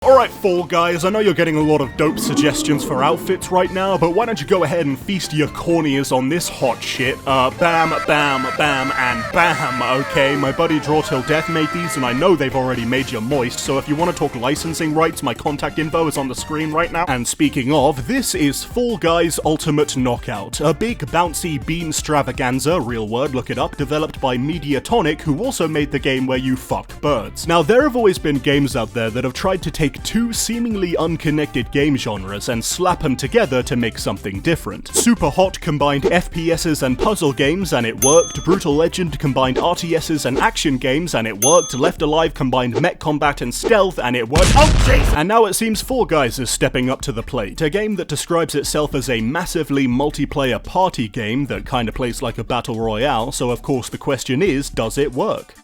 Alright, Fall Guys, I know you're getting a lot of dope suggestions for outfits right now, but why don't you go ahead and feast your corneas on this hot shit? Bam, bam, bam, and bam, okay? My buddy Draw Till Death made these, and I know they've already made you moist, so if you want to talk licensing rights, my contact info is on the screen right now. And speaking of, this is Fall Guys Ultimate Knockout, a big bouncy bean stravaganza, real word, look it up, developed by Mediatonic, who also made the game where you fuck birds. Now, there have always been games out there that have tried to take two seemingly unconnected game genres and slap them together to make something different. Super Hot combined FPSs and puzzle games and it worked, Brutal Legend combined RTSs and action games and it worked, Left Alive combined mech combat and stealth and it worked, oh jeez! And now it seems Fall Guys is stepping up to the plate, a game that describes itself as a massively multiplayer party game that kinda plays like a battle royale, so of course the question is, does it work?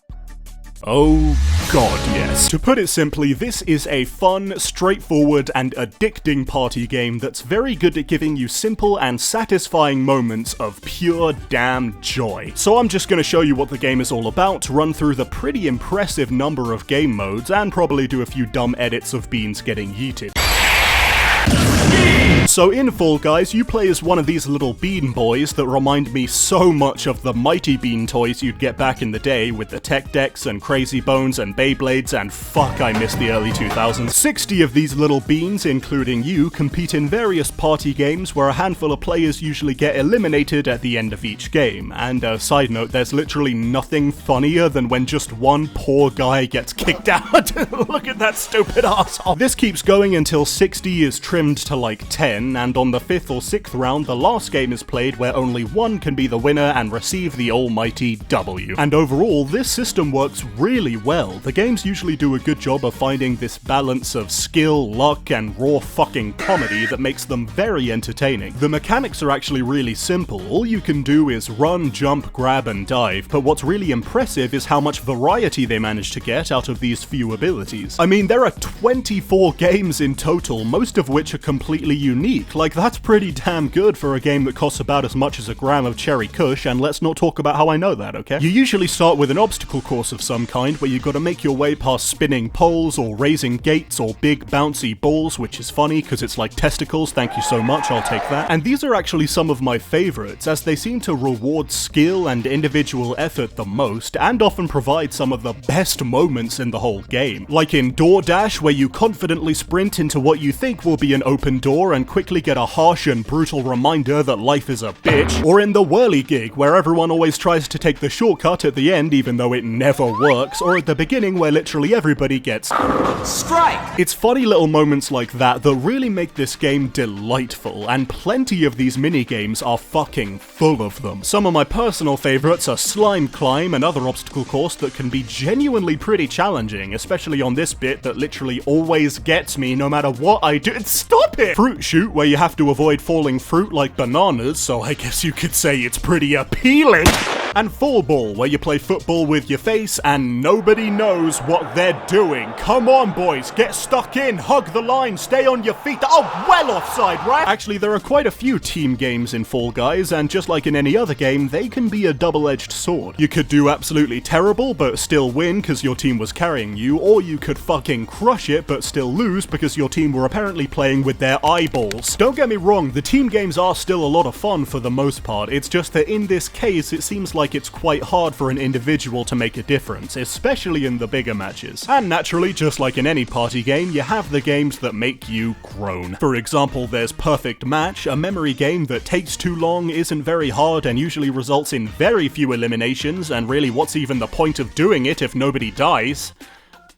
Oh god, yes. To put it simply, this is a fun, straightforward, and addicting party game that's very good at giving you simple and satisfying moments of pure damn joy. So I'm just gonna show you what the game is all about, run through the pretty impressive number of game modes, and probably do a few dumb edits of beans getting yeeted. So in Fall Guys, you play as one of these little bean boys that remind me so much of the Mighty Bean toys you'd get back in the day with the Tech Decks and Crazy Bones and Beyblades and fuck I miss the early 2000s. 60 of these little beans, including you, compete in various party games where a handful of players usually get eliminated at the end of each game. And side note, there's literally nothing funnier than when just one poor guy gets kicked out. Look at that stupid asshole. This keeps going until 60 is trimmed to like 10, and on the 5th or 6th round, the last game is played where only one can be the winner and receive the almighty W. And overall, this system works really well. The games usually do a good job of finding this balance of skill, luck, and raw fucking comedy that makes them very entertaining. The mechanics are actually really simple. All you can do is run, jump, grab, and dive, but what's really impressive is how much variety they manage to get out of these few abilities. I mean, there are 24 games in total, most of which are completely unique. Like, that's pretty damn good for a game that costs about as much as a gram of cherry kush, and let's not talk about how I know that, okay? You usually start with an obstacle course of some kind, where you gotta make your way past spinning poles, or raising gates, or big bouncy balls, which is funny, because it's like testicles, thank you so much, I'll take that. And these are actually some of my favorites, as they seem to reward skill and individual effort the most, and often provide some of the best moments in the whole game. Like in DoorDash, where you confidently sprint into what you think will be an open door, and quickly get a harsh and brutal reminder that life is a bitch, or in the Whirligig, where everyone always tries to take the shortcut at the end even though it never works, or at the beginning where literally everybody gets strike! It's funny little moments like that that really make this game delightful, and plenty of these mini-games are fucking full of them. Some of my personal favourites are Slime Climb, another obstacle course that can be genuinely pretty challenging, especially on this bit that literally always gets me no matter what I do. Stop it! Fruit Shoot, where you have to avoid falling fruit like bananas, so I guess you could say it's pretty appealing. And Fall Ball, where you play football with your face and nobody knows what they're doing. Come on, boys, get stuck in, hug the line, stay on your feet. Oh, well offside, right? Actually, there are quite a few team games in Fall Guys, and just like in any other game, they can be a double-edged sword. You could do absolutely terrible, but still win because your team was carrying you, or you could fucking crush it, but still lose because your team were apparently playing with their eyeballs. Don't get me wrong, the team games are still a lot of fun for the most part, it's just that in this case, it seems like it's quite hard for an individual to make a difference, especially in the bigger matches. And naturally, just like in any party game, you have the games that make you groan. For example, there's Perfect Match, a memory game that takes too long, isn't very hard, and usually results in very few eliminations, and really what's even the point of doing it if nobody dies?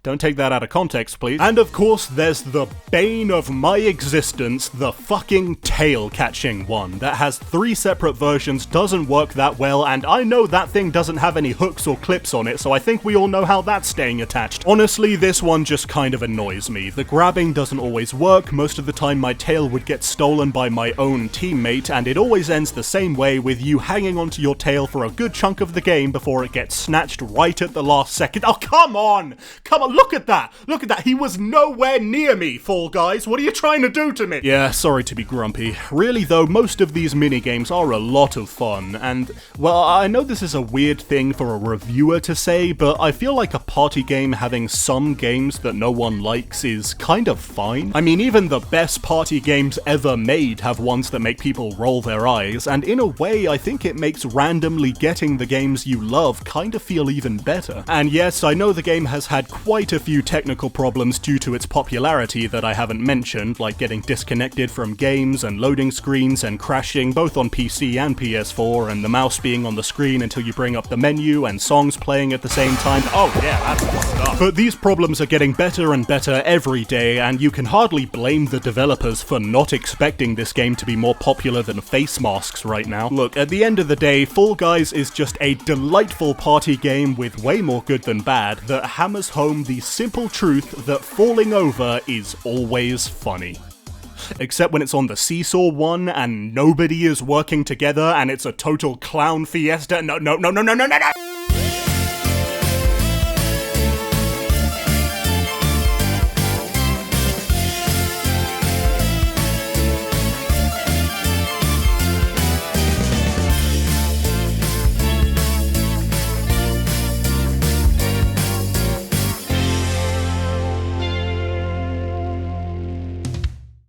Don't take that out of context, please. And of course, there's the bane of my existence, the fucking tail-catching one, that has 3 separate versions, doesn't work that well, and I know that thing doesn't have any hooks or clips on it, so I think we all know how that's staying attached. Honestly, this one just kind of annoys me. The grabbing doesn't always work, most of the time my tail would get stolen by my own teammate, and it always ends the same way, with you hanging onto your tail for a good chunk of the game before it gets snatched right at the last second. Oh, come on! Come on! look at that! Look at that! He was nowhere near me, Fall Guys! What are you trying to do to me? Yeah, sorry to be grumpy. Really though, most of these minigames are a lot of fun, and, well, I know this is a weird thing for a reviewer to say, but I feel like a party game having some games that no one likes is kind of fine. I mean, even the best party games ever made have ones that make people roll their eyes, and in a way, I think it makes randomly getting the games you love kind of feel even better. And yes, I know the game has had quite a few technical problems due to its popularity that I haven't mentioned, like getting disconnected from games and loading screens and crashing both on PC and PS4, and the mouse being on the screen until you bring up the menu and songs playing at the same time. Oh yeah, that's fucked up. But these problems are getting better and better every day, and you can hardly blame the developers for not expecting this game to be more popular than face masks right now. Look, at the end of the day, Fall Guys is just a delightful party game with way more good than bad that hammers home the simple truth that falling over is always funny. Except when it's on the seesaw one and nobody is working together and it's a total clown fiesta. No.